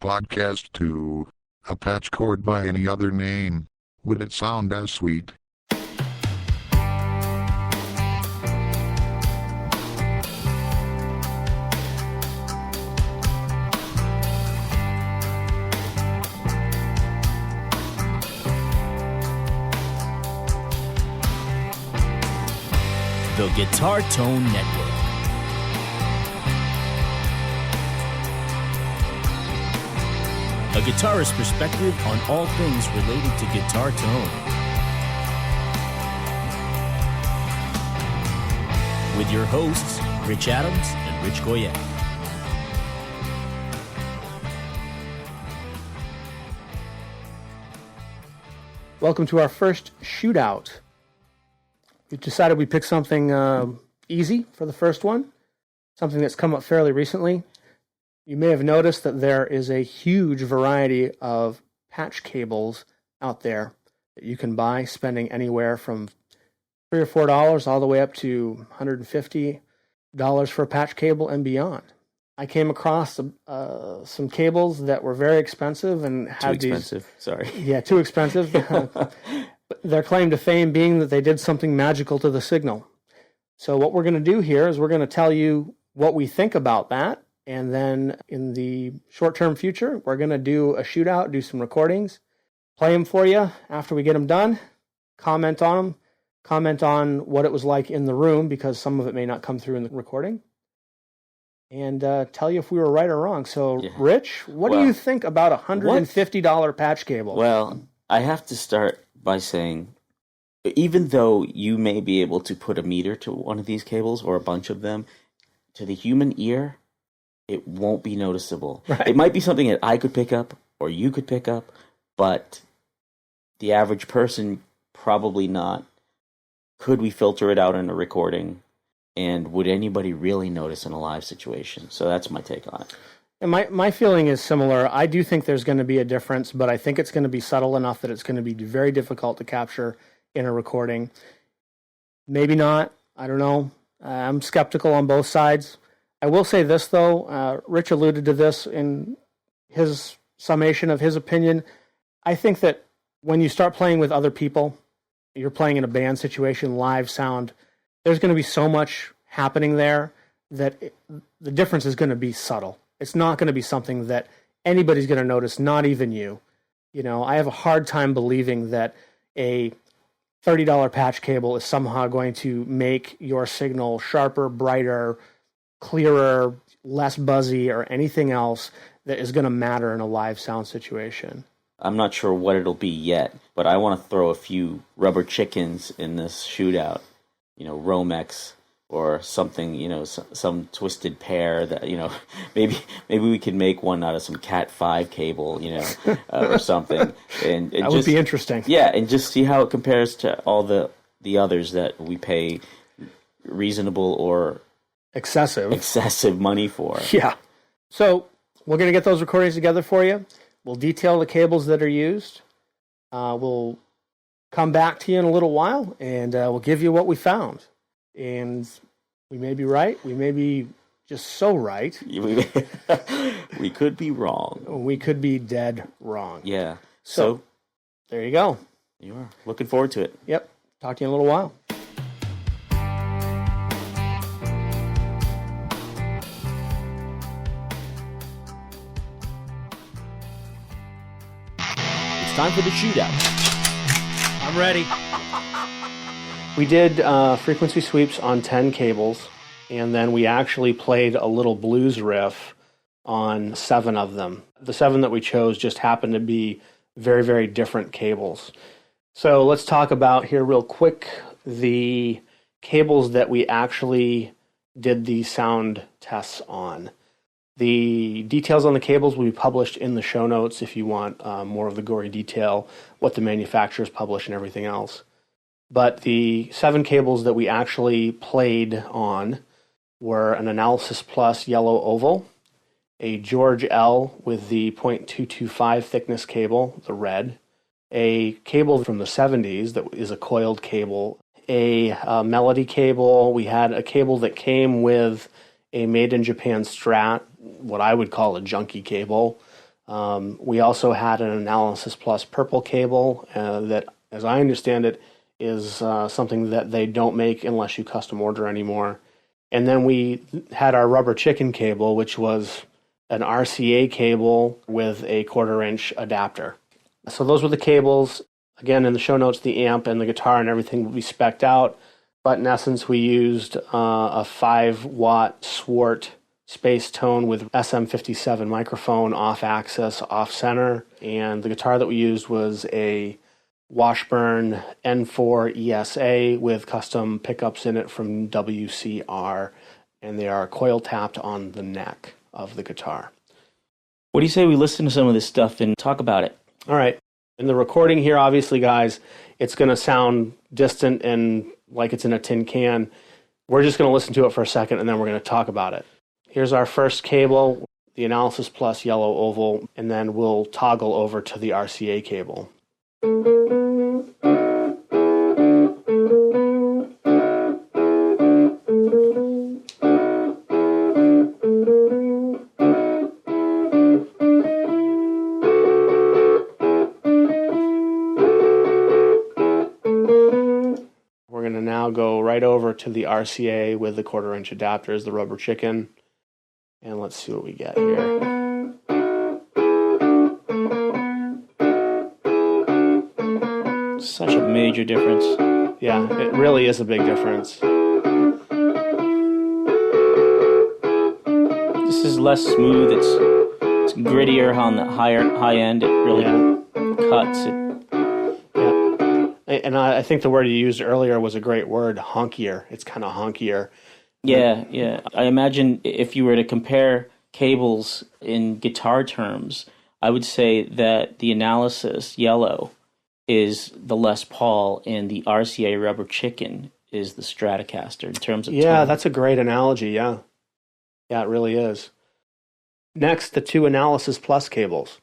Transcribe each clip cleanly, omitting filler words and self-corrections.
podcast to a patch cord by any other name, would it sound as sweet? The Guitar Tone Network. A guitarist's perspective on all things related to guitar tone. With your hosts, Rich Adams and Rich Goyette. Welcome to our first Shootout. We decided we'd pick something easy for the first one, something that's come up fairly recently. You may have noticed that there is a huge variety of patch cables out there that you can buy, spending anywhere from $3 or $4 all the way up to $150 for a patch cable and beyond. I came across some cables that were very expensive and had too expensive. Sorry. Yeah, too expensive. Their claim to fame being that they did something magical to the signal. So what we're going to do here is we're going to tell you what we think about that. And then in the short-term future, we're going to do a shootout, do some recordings, play them for you after we get them done, comment on them, comment on what it was like in the room, because some of it may not come through in the recording, and tell you if we were right or wrong. So, yeah. Rich, what do you think about a $150 patch cable? Well, I have to start by saying, even though you may be able to put a meter to one of these cables or a bunch of them, to the human ear, it won't be noticeable. Right. It might be something that I could pick up or you could pick up, but the average person probably not. Could we filter it out in a recording? And would anybody really notice in a live situation? So that's my take on it. And my feeling is similar. I do think there's going to be a difference, but I think it's going to be subtle enough that it's going to be very difficult to capture in a recording. Maybe not. I don't know. I'm skeptical on both sides. I will say this, though. Rich alluded to this in his summation of his opinion. I think that when you start playing with other people, you're playing in a band situation, live sound, there's going to be so much happening there that the difference is going to be subtle. It's not going to be something that anybody's going to notice, not even you. You know, I have a hard time believing that a $30 patch cable is somehow going to make your signal sharper, brighter, clearer, less buzzy, or anything else that is going to matter in a live sound situation. I'm not sure what it'll be yet, but I want to throw a few rubber chickens in this shootout. You know, Romex or something, you know, some twisted pair that, you know, maybe we could make one out of some Cat 5 cable, you know, or something. And that would be interesting. Yeah, and just see how it compares to all the others that we pay reasonable or excessive money for. Yeah. So we're going to get those recordings together for you. We'll detail the cables that are used. We'll come back to you in a little while, and we'll give you what we found. And we may be right. We may be just so right. We could be wrong. We could be dead wrong. Yeah. So there you go. You are. Looking forward to it. Yep. Talk to you in a little while. Time for the shootout. I'm ready. We did frequency sweeps on 10 cables, and then we actually played a little blues riff on 7 of them. The 7 that we chose just happened to be very, very different cables. So let's talk about here real quick the cables that we actually did the sound tests on. The details on the cables will be published in the show notes if you want more of the gory detail, what the manufacturers publish and everything else. But the 7 cables that we actually played on were an Analysis Plus yellow oval, a George L with the .225 thickness cable, the red, a cable from the 70s that is a coiled cable, a Melody cable. We had a cable that came with a made in Japan Strat, what I would call a junky cable, We also had an Analysis Plus purple cable that, as I understand it, is something that they don't make unless you custom order anymore. And then we had our rubber chicken cable, which was an RCA cable with a 1/4-inch adapter. So those were the cables. Again, in the show notes, the amp and the guitar and everything will be spec'd out. But in essence, we used a 5-watt Swart Space Tone with SM57 microphone, off-axis, off-center. And the guitar that we used was a Washburn N4 ESA with custom pickups in it from WCR. And they are coil tapped on the neck of the guitar. What do you say we listen to some of this stuff and talk about it? All right. In the recording here, obviously, guys, it's going to sound distant and like it's in a tin can. We're just going to listen to it for a second, and then we're going to talk about it. Here's our first cable, the Analysis Plus yellow oval, and then we'll toggle over to the RCA cable. Go right over to the RCA with the 1/4-inch adapters, the rubber chicken, and let's see what we get here. Such a major difference. Yeah, it really is a big difference. This is less smooth. It's grittier on the high end. It really cuts it. And I think the word you used earlier was a great word, honkier. It's kind of honkier. Yeah. I imagine if you were to compare cables in guitar terms, I would say that the Analysis yellow is the Les Paul and the RCA rubber chicken is the Stratocaster in terms of tone. That's a great analogy, yeah. Yeah, it really is. Next, the 2 Analysis Plus cables.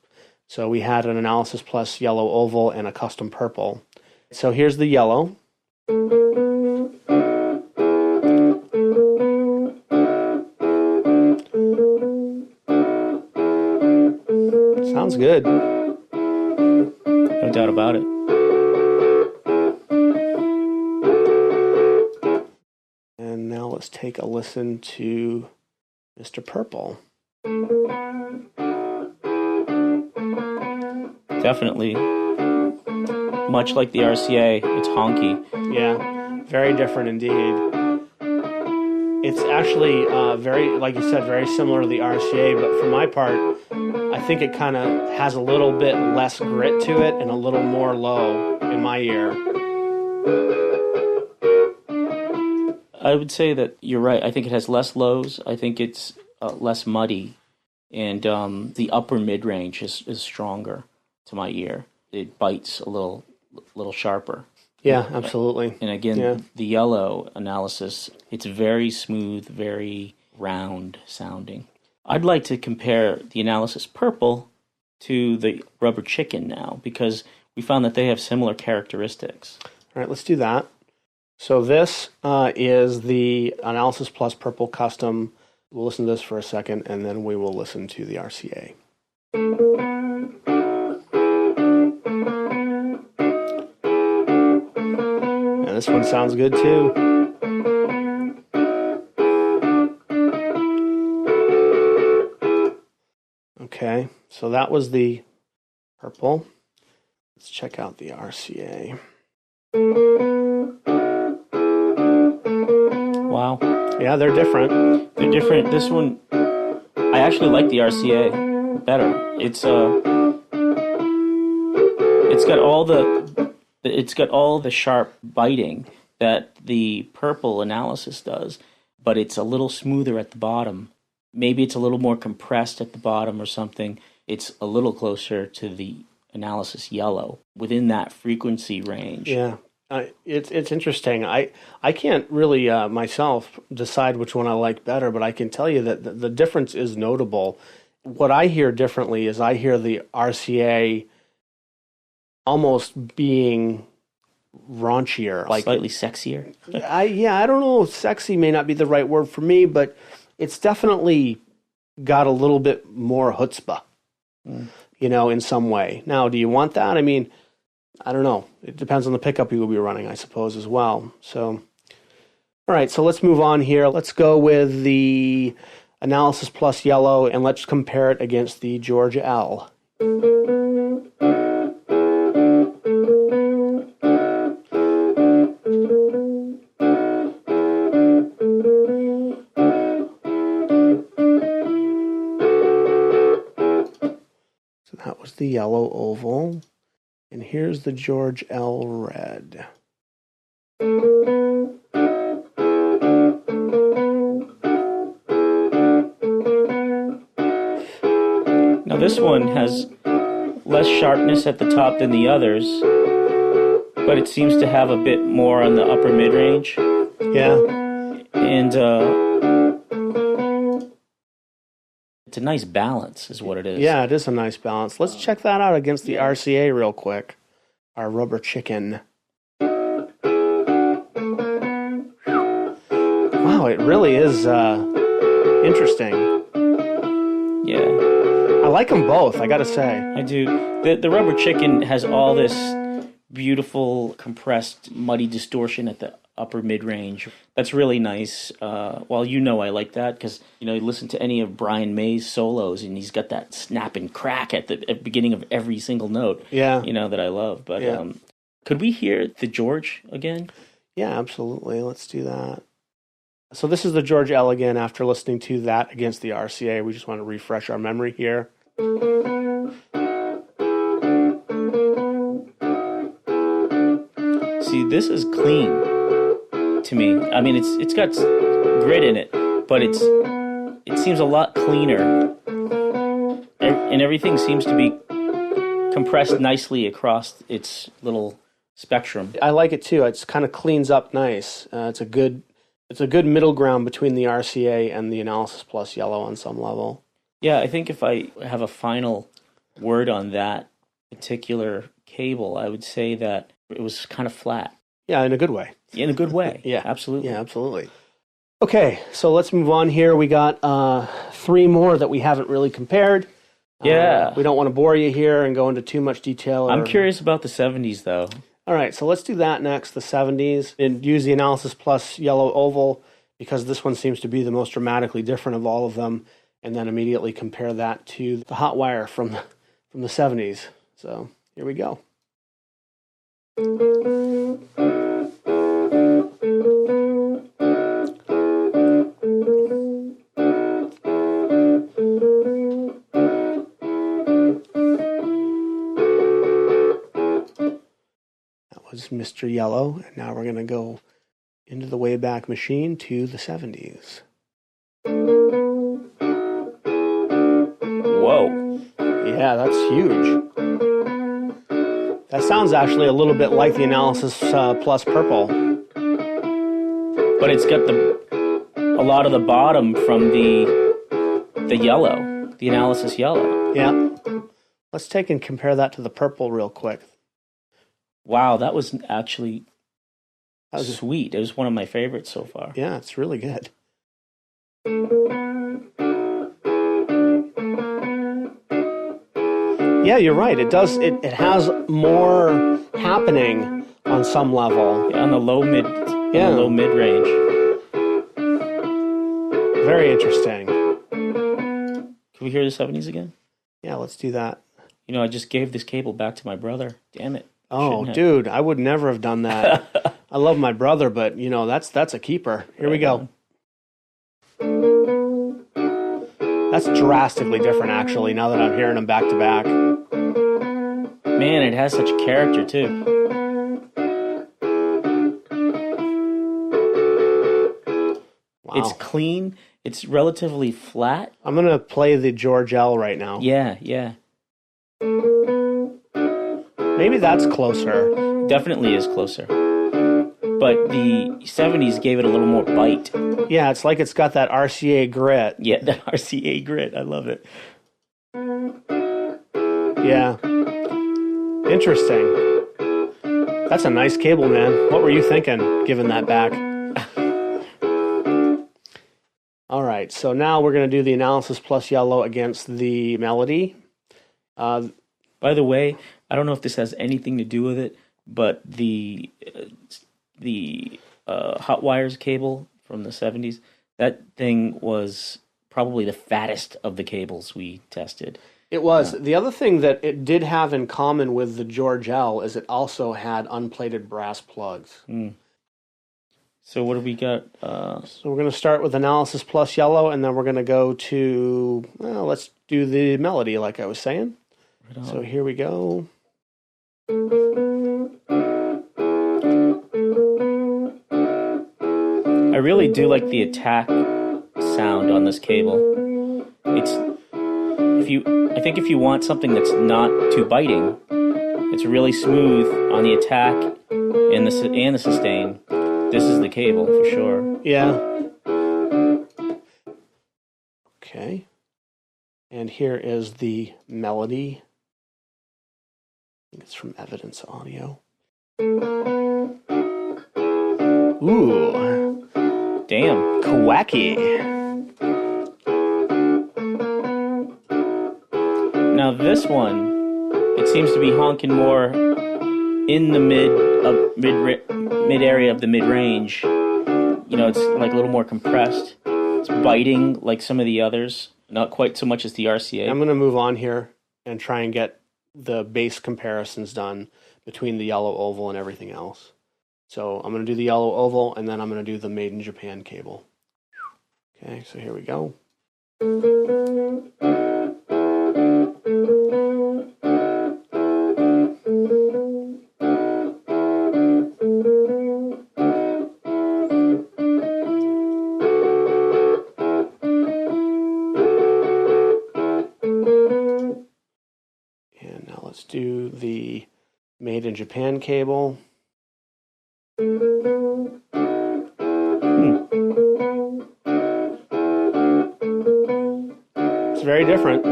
So we had an Analysis Plus yellow oval and a custom purple. So here's the yellow. Sounds good. No doubt about it. And now let's take a listen to Mr. Purple. Definitely. Much like the RCA, it's honky. Yeah, very different indeed. It's actually very, like you said, very similar to the RCA, but for my part, I think it kind of has a little bit less grit to it and a little more low in my ear. I would say that you're right. I think it has less lows. I think it's less muddy, and the upper mid-range is stronger to my ear. It bites a little sharper. Yeah, absolutely. And again, the yellow Analysis, it's very smooth, very round sounding. I'd like to compare the Analysis purple to the rubber chicken now, because we found that they have similar characteristics. All right, let's do that. So this is the Analysis Plus purple custom. We'll listen to this for a second, and then we will listen to the RCA. This one sounds good too. Okay, so that was the purple. Let's check out the RCA. Wow. Yeah, they're different. They're different. This one, I actually like the RCA better. It's got all the sharp biting that the purple Analysis does, but it's a little smoother at the bottom. Maybe it's a little more compressed at the bottom or something. It's a little closer to the Analysis yellow within that frequency range. Yeah, it's interesting. I can't really myself decide which one I like better, but I can tell you that the difference is notable. What I hear differently is I hear the RCA almost being raunchier, like slightly sexier. I don't know. Sexy may not be the right word for me, but it's definitely got a little bit more chutzpah in some way. Now, do you want that? I mean, I don't know. It depends on the pickup you will be running, I suppose, as well. So, all right, so let's move on here. Let's go with the Analysis Plus Yellow, and let's compare it against the Georgia L. So that was the yellow oval. And here's the George L. red. Now this one has less sharpness at the top than the others, but it seems to have a bit more on the upper mid-range. Yeah. And it's a nice balance is what it is. Yeah, it is a nice balance. Let's check that out against the RCA real quick. Our rubber chicken. Wow, it really is interesting. Yeah. I like them both, I gotta say. I do. The rubber chicken has all this beautiful, compressed, muddy distortion at the upper mid-range. That's really nice. Well, I like that because, you listen to any of Brian May's solos and he's got that snap and crack at the beginning of every single note, Yeah. That I love. But could we hear the George again? Yeah, absolutely. Let's do that. So this is the George L again after listening to that against the RCA. We just want to refresh our memory here. See, this is clean to me. I mean, it's got grit in it, but it seems a lot cleaner, and everything seems to be compressed nicely across its little spectrum. I like it too. It's kind of cleans up nice. It's a good middle ground between the RCA and the Analysis Plus Yellow on some level. Yeah, I think if I have a final word on that particular cable, I would say that it was kind of flat. Yeah, in a good way. In a good way. Yeah, absolutely. Yeah, absolutely. Okay, so let's move on here. We got 3 more that we haven't really compared. Yeah. We don't want to bore you here and go into too much detail. I'm curious about the 70s, though. All right, so let's do that next, the 70s, and use the Analysis Plus Yellow Oval because this one seems to be the most dramatically different of all of them, and then immediately compare that to the Hotwire from the 70s. So here we go. Was Mr. Yellow, and now we're going to go into the Wayback Machine to the 70s. Whoa. Yeah, that's huge. That sounds actually a little bit like the Analysis Plus Purple. But it's got a lot of the bottom from the yellow, the Analysis Yellow. Yeah. Let's take and compare that to the Purple real quick. Wow, that was actually sweet. It was one of my favorites so far. Yeah, it's really good. Yeah, you're right. It does. It has more happening on some level. Yeah, on the low mid range. Very interesting. Can we hear the 70s again? Yeah, let's do that. I just gave this cable back to my brother. Damn it. Oh, dude, I would never have done that. I love my brother, but, that's a keeper. Here we go. That's drastically different, actually, now that I'm hearing them back to back. Man, it has such character, too. Wow. It's clean. It's relatively flat. I'm going to play the George L right now. Yeah. Maybe that's closer. Definitely is closer. But the 70s gave it a little more bite. Yeah, it's like it's got that RCA grit. Yeah, the RCA grit. I love it. Yeah. Interesting. That's a nice cable, man. What were you thinking, giving that back? All right, so now we're going to do the Analysis Plus Yellow against the Melody. By the way, I don't know if this has anything to do with it, but the Hotwires cable from the 70s, that thing was probably the fattest of the cables we tested. It was. The other thing that it did have in common with the George L is it also had unplated brass plugs. So what do we got? So we're going to start with Analysis Plus Yellow, and then we're going to go to, well, let's do the melody like I was saying. Right, so here we go. I really do like the attack sound on this cable. I think if you want something that's not too biting, it's really smooth on the attack and the sustain. This is the cable for sure. Yeah. Okay. And here is the melody. I think it's from Evidence Audio. Ooh. Damn. Quacky. Now this one, it seems to be honking more in the mid area of the mid range. You know, it's like a little more compressed. It's biting like some of the others, not quite so much as the RCA. I'm going to move on here and try and get the bass comparisons done between the yellow oval and everything else. So I'm going to do the yellow oval, and then I'm going to do the Made in Japan cable. Okay, so here we go. And now let's do the Made in Japan cable. It's very different.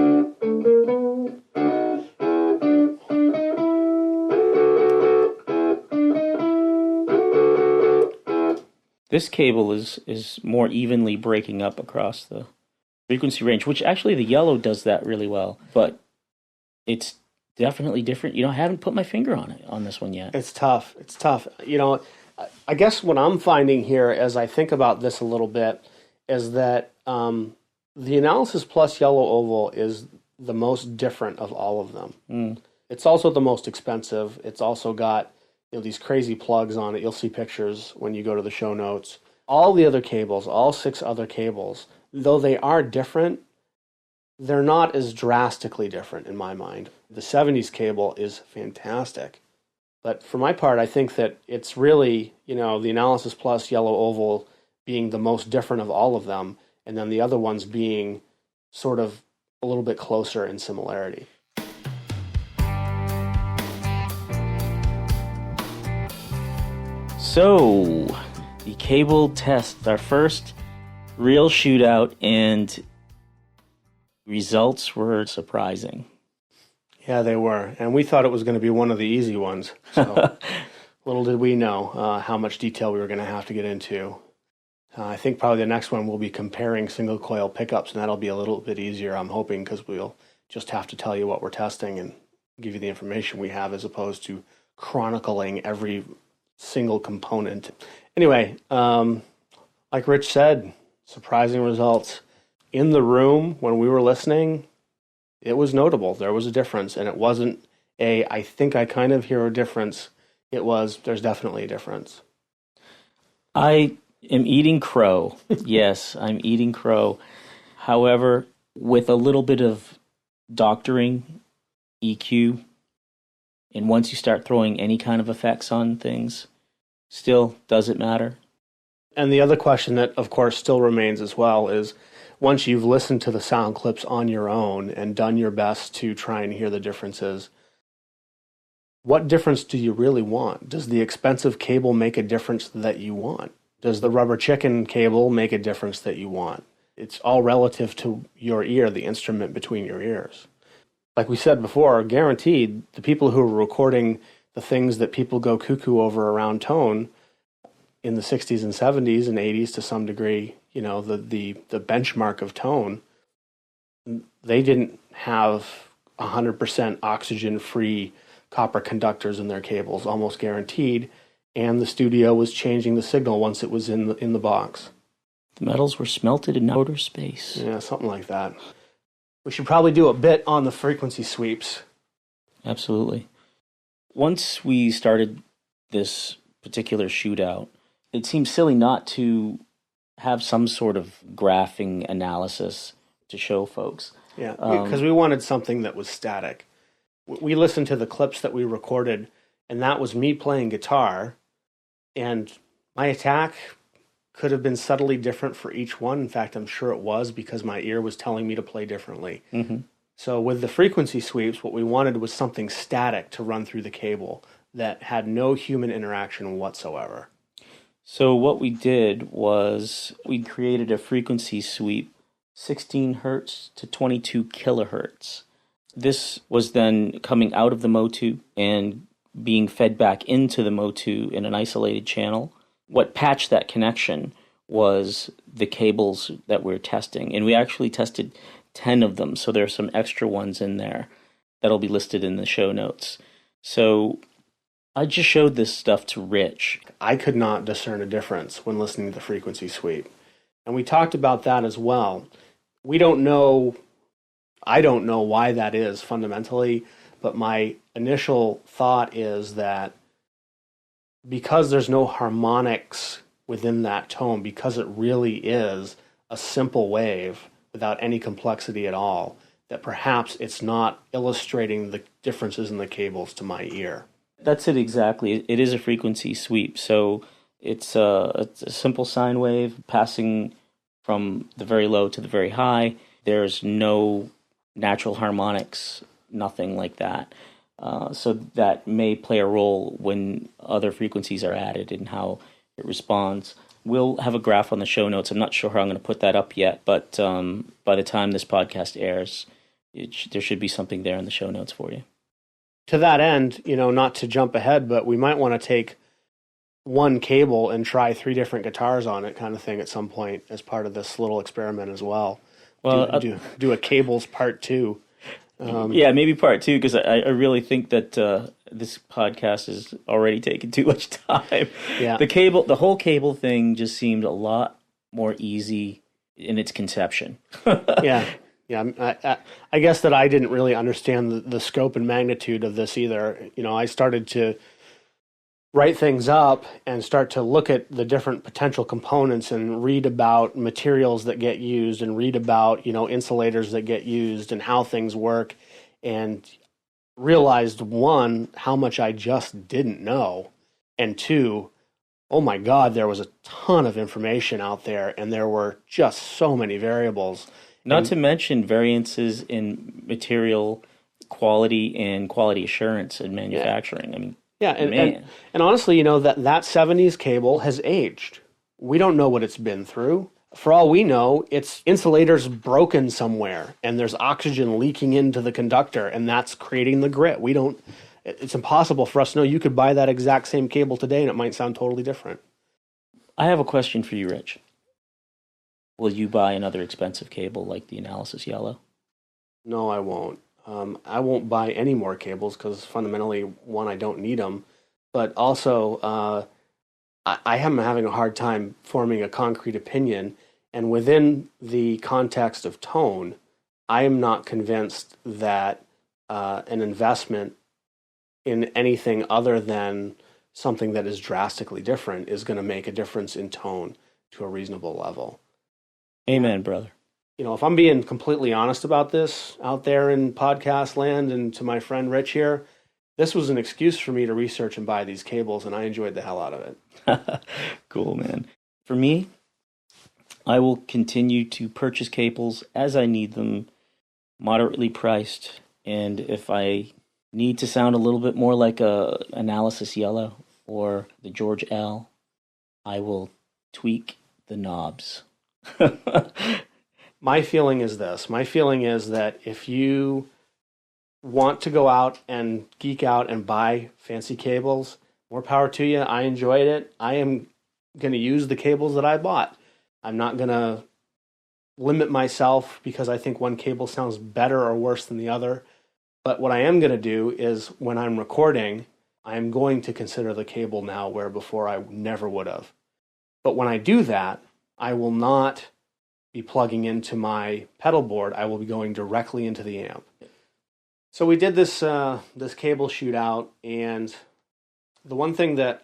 This cable is more evenly breaking up across the frequency range, which actually the yellow does that really well, but it's definitely different. You know, I haven't put my finger on it on this one yet. It's tough. It's tough. You know, I guess what I'm finding here as I think about this a little bit is that the Analysis Plus Yellow Oval is the most different of all of them. It's also the most expensive. It's also got, you know, these crazy plugs on it. You'll see pictures when you go to the show notes. All the other cables, all 6 other cables, though they are different, they're not as drastically different in my mind. The 70s cable is fantastic. But for my part, I think that it's really, you know, the Analysis Plus Yellow Oval being the most different of all of them, and then the other ones being sort of a little bit closer in similarity. So, the cable test, our first real shootout, and results were surprising. Yeah, they were. And we thought it was going to be one of the easy ones. So little did we know how much detail we were going to have to get into. I think probably the next one we'll be comparing single coil pickups, and that'll be a little bit easier, I'm hoping, because we'll just have to tell you what we're testing and give you the information we have as opposed to chronicling every single component. Anyway, like Rich said, surprising results. In the room, when we were listening, it was notable. There was a difference, and it wasn't I think I kind of hear a difference. It was, there's definitely a difference. I am eating crow. Yes, I'm eating crow. However, with a little bit of doctoring, EQ, and once you start throwing any kind of effects on things, still, does it matter? And the other question that, of course, still remains as well is, once you've listened to the sound clips on your own and done your best to try and hear the differences, what difference do you really want? Does the expensive cable make a difference that you want? Does the rubber chicken cable make a difference that you want? It's all relative to your ear, the instrument between your ears. Like we said before, guaranteed, the people who are recording the things that people go cuckoo over around tone in the 60s and 70s and 80s to some degree, you know, the benchmark of tone, they didn't have 100% oxygen-free copper conductors in their cables, almost guaranteed. And the studio was changing the signal once it was in the box. The metals were smelted in outer space. Yeah, something like that. We should probably do a bit on the frequency sweeps. Absolutely. Once we started this particular shootout, it seemed silly not to have some sort of graphing analysis to show folks. Yeah, because we wanted something that was static. We listened to the clips that we recorded, and that was me playing guitar, and my attack could have been subtly different for each one. In fact, I'm sure it was, because my ear was telling me to play differently. Mm-hmm. So with the frequency sweeps, what we wanted was something static to run through the cable that had no human interaction whatsoever. So what we did was we created a frequency sweep 16 hertz to 22 kilohertz. This was then coming out of the Motu and being fed back into the Motu in an isolated channel. What patched that connection was the cables that we're testing. And we actually tested 10 of them, so there are some extra ones in there that'll be listed in the show notes. So I just showed this stuff to Rich. I could not discern a difference when listening to the frequency sweep. And we talked about that as well. I don't know why that is fundamentally, but my initial thought is that because there's no harmonics within that tone, because it really is a simple wave without any complexity at all, that perhaps it's not illustrating the differences in the cables to my ear. That's it exactly. It is a frequency sweep. So it's a simple sine wave passing from the very low to the very high. There's no natural harmonics, nothing like that. So that may play a role when other frequencies are added and how it responds. We'll have a graph on the show notes. I'm not sure how I'm going to put that up yet, but by the time this podcast airs, there should be something there in the show notes for you. To that end, not to jump ahead, but we might want to take one cable and try 3 different guitars on it, kind of thing, at some point as part of this little experiment as well. Well, do a cables part 2. Yeah, maybe part 2, because I really think that this podcast is already taking too much time. Yeah. The whole cable thing just seemed a lot more easy in its conception. Yeah. I guess that I didn't really understand the scope and magnitude of this either. I started to write things up and start to look at the different potential components and read about materials that get used and read about, insulators that get used and how things work, and realized, 1, how much I just didn't know, and 2, oh my God, there was a ton of information out there, and there were just so many variables. Not to mention variances in material quality and quality assurance in manufacturing. Yeah. I mean, yeah, and honestly, that 70s cable has aged. We don't know what it's been through. For all we know, its insulator's broken somewhere, and there's oxygen leaking into the conductor, and that's creating the grit. It's impossible for us to know. You could buy that exact same cable today, and it might sound totally different. I have a question for you, Rich. Will you buy another expensive cable like the Analysis Yellow? No, I won't. I won't buy any more cables because fundamentally, 1, I don't need them. But also, I am having a hard time forming a concrete opinion. And within the context of tone, I am not convinced that an investment in anything other than something that is drastically different is going to make a difference in tone to a reasonable level. Amen, brother. If I'm being completely honest about this out there in podcast land, and to my friend Rich here, this was an excuse for me to research and buy these cables, and I enjoyed the hell out of it. Cool, man. For me, I will continue to purchase cables as I need them, moderately priced, and if I need to sound a little bit more like a Analysis Yellow or the George L, I will tweak the knobs. My feeling is this. My feeling is that if you want to go out and geek out and buy fancy cables, more power to you. I enjoyed it. I am going to use the cables that I bought. I'm not going to limit myself because I think one cable sounds better or worse than the other. But what I am going to do is when I'm recording, I'm going to consider the cable now where before I never would have. But when I do that, I will not be plugging into my pedal board. I will be going directly into the amp. So we did this cable shootout, and the one thing that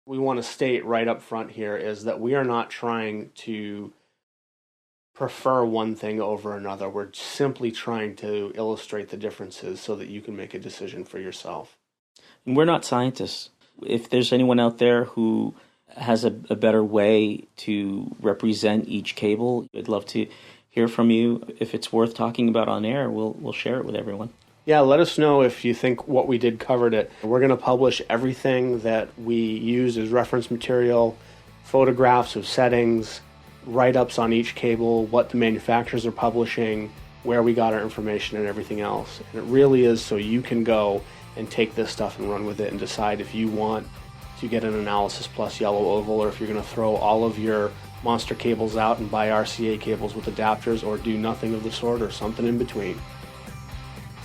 we want to state right up front here is that we are not trying to prefer one thing over another. We're simply trying to illustrate the differences so that you can make a decision for yourself. And we're not scientists. If there's anyone out there who has a better way to represent each cable, I'd love to hear from you. If it's worth talking about on air, we'll share it with everyone. Yeah, let us know if you think what we did covered it. We're going to publish everything that we use as reference material, photographs of settings, write-ups on each cable, what the manufacturers are publishing, where we got our information, and everything else. And it really is so you can go and take this stuff and run with it and decide if you want to get an Analysis Plus yellow oval, or if you're going to throw all of your monster cables out and buy RCA cables with adapters, or do nothing of the sort, or something in between.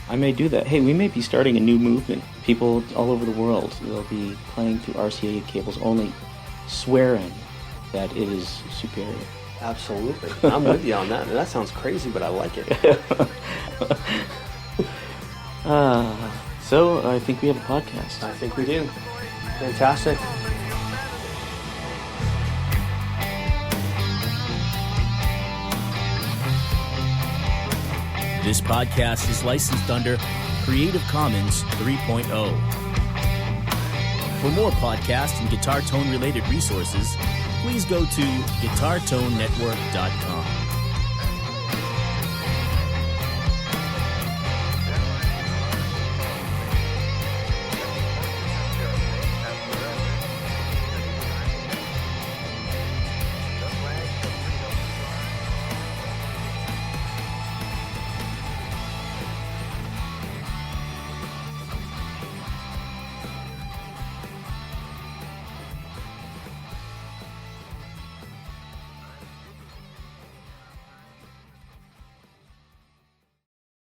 I may do that. Hey, we may be starting a new movement. People all over the world will be playing through RCA cables only, swearing that it is superior. Absolutely. I'm with you on that. That sounds crazy, but I like it. So I think we have a podcast. I think we do. Fantastic. This podcast is licensed under Creative Commons 3.0. For more podcast and guitar tone related resources, please go to guitartonenetwork.com.